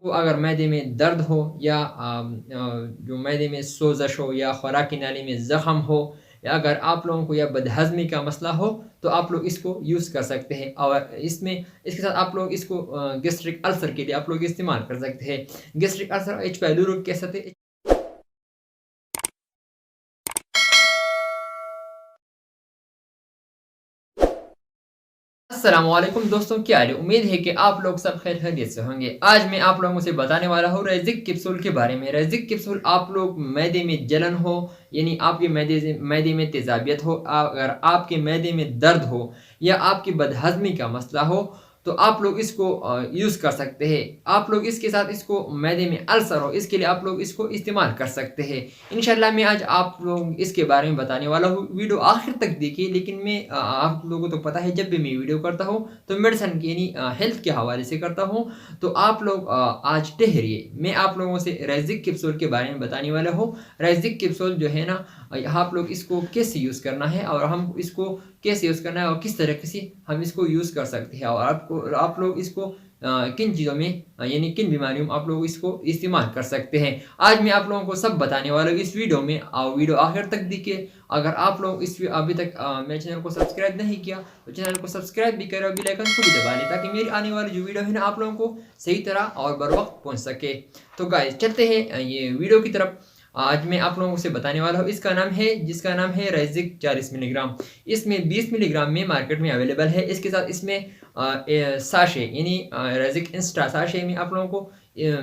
तो अगर मैदे में दर्द हो या जो मैदे में सोज़श हो या खुराक की नाली में ज़ख़म हो या अगर आप लोगों को या बदहज़मी का मसला हो तो आप लोग इसको यूज़ कर सकते हैं। और इसके साथ आप लोग इसको गैस्ट्रिक अल्सर के लिए आप लोग इस्तेमाल कर सकते हैं। गैस्ट्रिक अल्सर एच पाइलोरी कह सकते हैं। अस्सलामुअलैकुम दोस्तों, क्या हाल है? उम्मीद है कि आप लोग सब खैर खैरियत से होंगे। आज मैं आप लोगों से बताने वाला हूँ रेज़िक कैप्सूल के बारे में। रेज़िक कैप्सूल आप लोग मैदे में जलन हो, यानी आपके मैदे में तेज़ाबियत हो, अगर आपके मैदे में दर्द हो या आपकी बदहज़मी का मसला हो तो आप लोग इसको यूज़ कर सकते हैं। आप लोग इसके साथ इसको मैदे में अल्सर हो इसके लिए आप लोग इसको इस्तेमाल कर सकते हैं। इंशाल्लाह मैं आज आप लोग इसके बारे में बताने वाला हूँ। वीडियो आखिर तक देखिए। लेकिन मैं आप लोगों को तो पता है जब भी मैं वीडियो करता हूँ तो मेडिसिन की यानी हेल्थ के हवाले से करता हूँ। तो आप लोग आज ठहरिए, मैं आप लोगों से रेज़िक कैप्सूल के बारे में बताने वाला हूँ। रेज़िक कैप्सूल जो है ना, आप लोग इसको कैसे यूज़ करना है और हम इसको कैसे यूज़ करना है और किस तरीके से हम इसको यूज़ कर सकते हैं और आप लोग इसको किन चीज़ों में यानी किन बीमारियों में आप लोग इसको इस्तेमाल कर सकते हैं। आज मैं आप लोगों को सब बताने वाला हूँ इस वीडियो में। वीडियो आखिर तक देखिए। अगर आप लोग अभी तक मेरे चैनल को सब्सक्राइब नहीं किया तो चैनल को सब्सक्राइब भी करें और बेल आइकन को भी दबा लें ताकि मेरी आने वाली जो वीडियो है ना आप लोगों को सही तरह और बर वक्त पहुँच सके। तो गाइस चलते हैं ये वीडियो की तरफ। आज मैं आप लोगों से बताने वाला हूँ जिसका नाम है रेज़िक 40 मिलीग्राम। इसमें 20 मिलीग्राम में मार्केट में अवेलेबल है। इसके साथ इसमें साशे यानी रेज़िक इंस्टा साशे में आप लोगों को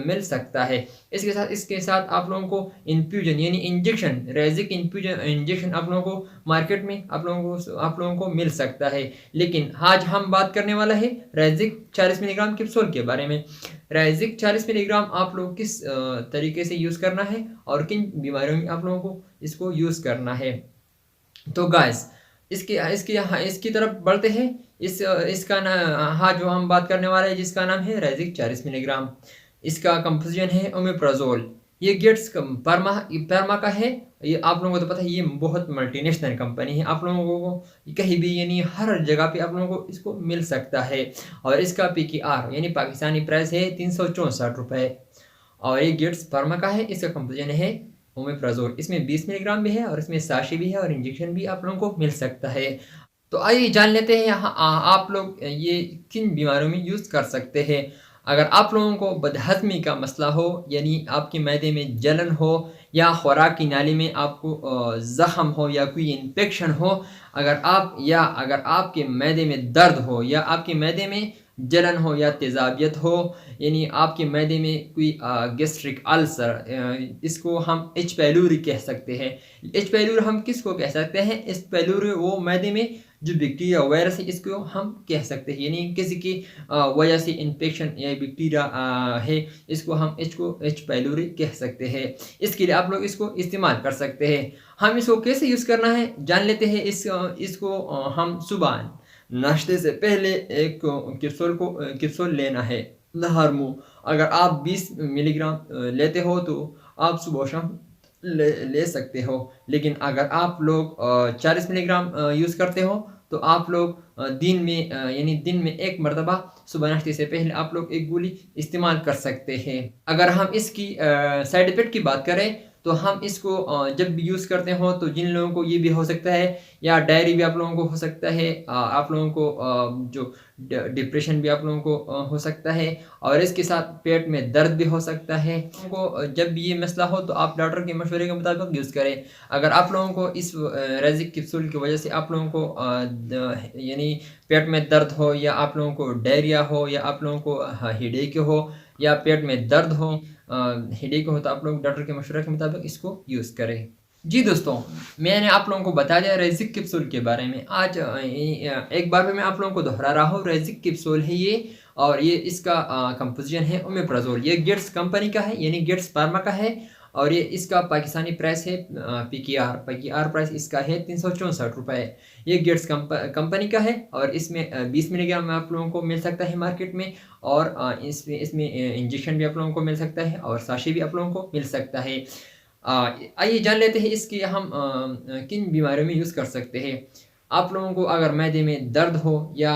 मिल सकता है। इसके साथ आप लोगों को इन्फ्यूजन यानी इंजेक्शन रेज़िक इन्फ्यूजन इंजेक्शन आप लोगों को मार्केट में आप लोगों को मिल सकता है। लेकिन आज हम बात करने वाला है रेज़िक 40 मिलीग्राम कैप्सूल के बारे में। रेज़िक 40 मिलीग्राम आप लोग किस तरीके से यूज़ करना है और किन बीमारियों में आप लोगों को इसको यूज़ करना है। तो गाइस इसकी इसकी हाँ, इसकी तरफ बढ़ते हैं। इसका ना हाँ, जो हम बात करने वाले हैं जिसका नाम है रेज़िक 40 मिलीग्राम। इसका कंपोज़िशन है ओमेप्राज़ोल। ये गेट्स फार्मा का है। ये आप लोगों को तो पता है ये बहुत मल्टीनेशनल कंपनी है। आप लोगों को कहीं भी यानी हर जगह पे आप लोगों को इसको मिल सकता है। और इसका पीकेआर यानी पाकिस्तानी प्राइस है 364 रुपये। और ये गेट्स फार्मा का है। इसका कंपोज़िशन है ओमेप्राज़ोल। इसमें 20 मिलीग्राम भी है और इसमें साशे भी है और इंजेक्शन भी आप लोगों को मिल सकता है। तो आइए जान लेते हैं यहाँ आप लोग ये किन बीमारियों में यूज़ कर सकते हैं। अगर आप लोगों को बदहज़मी का मसला हो यानी आपके मैदे में जलन हो या खुराक की नाली में आपको ज़ख़म हो या कोई इन्फेक्शन हो, अगर आपके मैदे में दर्द हो या आपके मैदे में जलन हो या तेज़ाबियत हो, यानी आपके मैदे में कोई गैस्ट्रिक अल्सर, इसको हम एच पाइलोरी कह सकते हैं। एच पाइलोरी हम किसको कह सकते हैं? एच पाइलोरी वो मैदे में जो बैक्टीरिया वायरस है इसको हम कह सकते हैं। यानी किसी की वजह से इन्फेक्शन या बैक्टीरिया है, इसको हम एच पाइलोरी कह सकते हैं। इसके लिए आप लोग इसको इस्तेमाल कर सकते हैं। हम इसको कैसे यूज़ करना है जान लेते हैं। इसको हम सुबह नाश्ते से पहले एक कैप्सूल लेना है नहर मुँह। अगर आप 20 मिलीग्राम लेते हो तो आप सुबह शाम ले सकते हो। लेकिन अगर आप लोग 40 मिलीग्राम यूज़ करते हो तो आप लोग दिन में एक मरतबा सुबह नाश्ते से पहले आप लोग एक गोली इस्तेमाल कर सकते हैं। अगर हम इसकी साइड इफ़ेक्ट की बात करें तो हम इसको जब भी यूज़ करते हो तो जिन लोगों को ये भी हो सकता है या डायरी भी आप लोगों को हो सकता है, आप लोगों को जो डिप्रेशन भी आप लोगों को हो सकता है और इसके साथ पेट में दर्द भी हो सकता है। को जब भी ये मसला हो तो आप डॉक्टर के मशवरे के मुताबिक यूज़ करें। अगर आप लोगों को इस रेज़िक कैप्सूल की वजह से आप लोगों को यानी पेट में दर्द हो या आप लोगों को डायरिया हो या आप लोगों को हेडेक हो या पेट में दर्द हो, हेडेक हो, तो आप लोग डॉक्टर के मशवरे के मुताबिक इसको यूज़ करें। जी दोस्तों, मैंने आप लोगों को बता दिया रेज़िक कैप्सूल के बारे में। आज एक बार में मैं आप लोगों को दोहरा रहा हूँ। रेज़िक कैप्सूल है ये और ये इसका कंपोज़िशन है ओमेप्राज़ोल। ये गेट्स कंपनी का है यानी गेट्स फार्मा का है और ये इसका पाकिस्तानी प्राइस है पीकेआर प्राइस इसका है 364 रुपये। ये गेट्स कंपनी का है और इसमें 20 मिलीग्राम आप लोगों को मिल सकता है मार्केट में। और इसमें इंजेक्शन भी आप लोगों को मिल सकता है और साशे भी आप लोगों को मिल सकता है। आइए जान लेते हैं इसकी हम किन बीमारियों में यूज़ कर सकते हैं। आप लोगों को अगर मैदे में दर्द हो या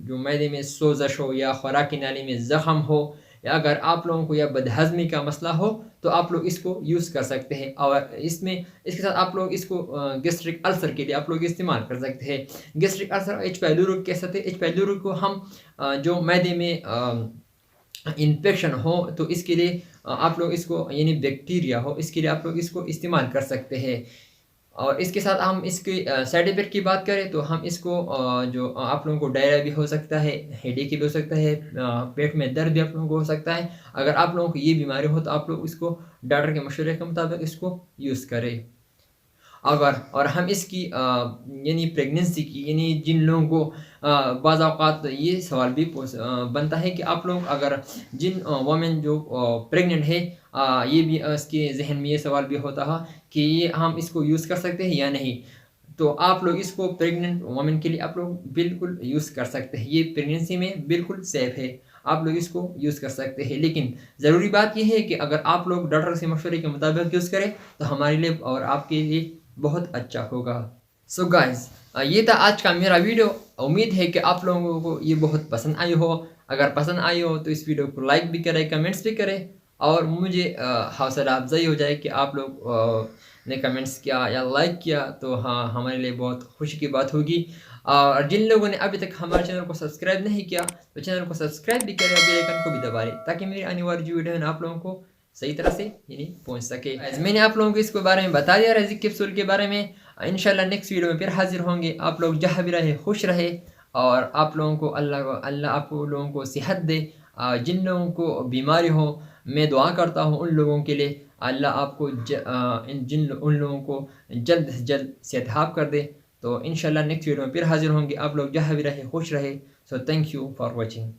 जो मैदे में सोज़श हो या खुराक की नाली में ज़ख़म हो या अगर आप लोगों को या बदहज़मी का मसला हो तो आप लोग इसको यूज़ कर सकते हैं। और इसके साथ आप लोग इसको गैस्ट्रिक अल्सर के लिए आप लोग इस्तेमाल कर सकते हैं। गैस्ट्रिक अल्सर एच पाइलोरी कह सकते हैं। एच पाइलोरी को हम जो मैदे में इन्फेक्शन हो तो इसके लिए आप लोग इसको यानी बैक्टीरिया हो इसके लिए आप लोग इसको इस्तेमाल कर सकते हैं। और इसके साथ हम इसके साइड इफ़ेक्ट की बात करें तो हम इसको जो आप लोगों को डायरिया भी हो सकता है, हेडेक भी हो सकता है, पेट में दर्द भी आप लोगों को हो सकता है। अगर आप लोगों को ये बीमारी हो तो आप लोग इसको डॉक्टर के मशवरे के मुताबिक इसको यूज़ करें। अगर और हम इसकी यानी प्रेगनेंसी की यानी जिन लोगों को बाज़ औक़ात ये सवाल भी बनता है कि आप लोग अगर जिन वुमेन जो प्रेग्नेंट है ये भी इसके ज़हन में ये सवाल भी होता है कि ये हम इसको यूज़ कर सकते हैं या नहीं। तो आप लोग इसको प्रेग्नेंट वुमेन के लिए आप लोग बिल्कुल यूज़ कर सकते हैं। ये प्रेगनेंसी में बिल्कुल सेफ़ है। आप लोग इसको यूज़ कर सकते हैं। लेकिन ज़रूरी बात ये है कि अगर आप लोग डॉक्टर से मशवरे के मुताबिक यूज़ करें तो हमारे लिए और आपके लिए बहुत अच्छा होगा। सो गाइज़ ये था आज का मेरा वीडियो। उम्मीद है कि आप लोगों को ये बहुत पसंद आई हो। अगर पसंद आई हो तो इस वीडियो को लाइक भी करें, कमेंट्स भी करें और मुझे हौसला अफ़ज़ाई हो जाए कि आप लोग ने कमेंट्स किया या लाइक किया तो हाँ, हमारे लिए बहुत खुशी की बात होगी। और जिन लोगों ने अभी तक हमारे चैनल को सब्सक्राइब नहीं किया तो चैनल को सब्सक्राइब भी करें और बेल आइकन को भी दबा लें ताकि मेरी आने वाली जो वीडियो है ना आप लोगों को सही तरह से यानी पहुंच सके। मैंने आप लोगों को इसके बारे में बता दिया रिज़्क़ कैप्सूल के बारे में। इंशाल्लाह नेक्स्ट वीडियो में फिर हाजिर होंगे। आप लोग जहाँ भी रहे खुश रहे और आप लोगों को अल्लाह आप लोगों को सेहत दे। जिन लोगों को बीमारी हो मैं दुआ करता हूँ उन लोगों के लिए अल्लाह आपको उन लोगों को जल्द से जल्द सेहतयाब कर दे। तो इंशाल्लाह नेक्स्ट वीडियो में फिर हाजिर होंगे। आप लोग जहाँ भी रहे खुश रहे। So thank you for watching.